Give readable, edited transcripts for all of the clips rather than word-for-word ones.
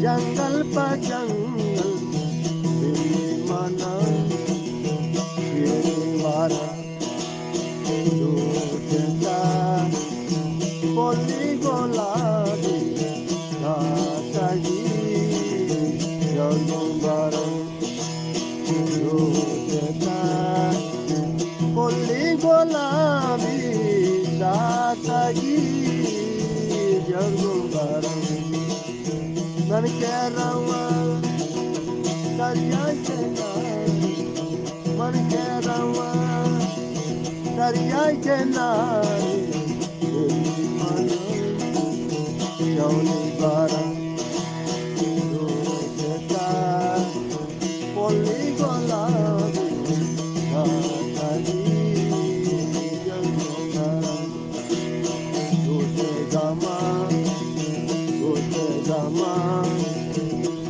जंगल पर जंगल माना वारा पोली गोलाबी रातागी जगुबारा पोली गोलाबी रातागी जगुबारा मन कह रहा दरिया चला मन कह रहा दरिया चला जौनी बारा पोली गोलाबी रातागी जगुबारा Gama,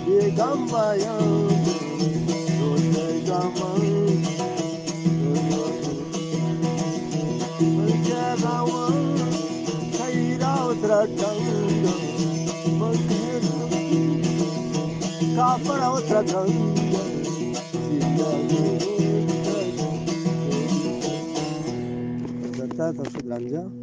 ye gamba ya, dote gama, manja gawa, kaira utra ganga, kapara utra ganga, data ta belanja.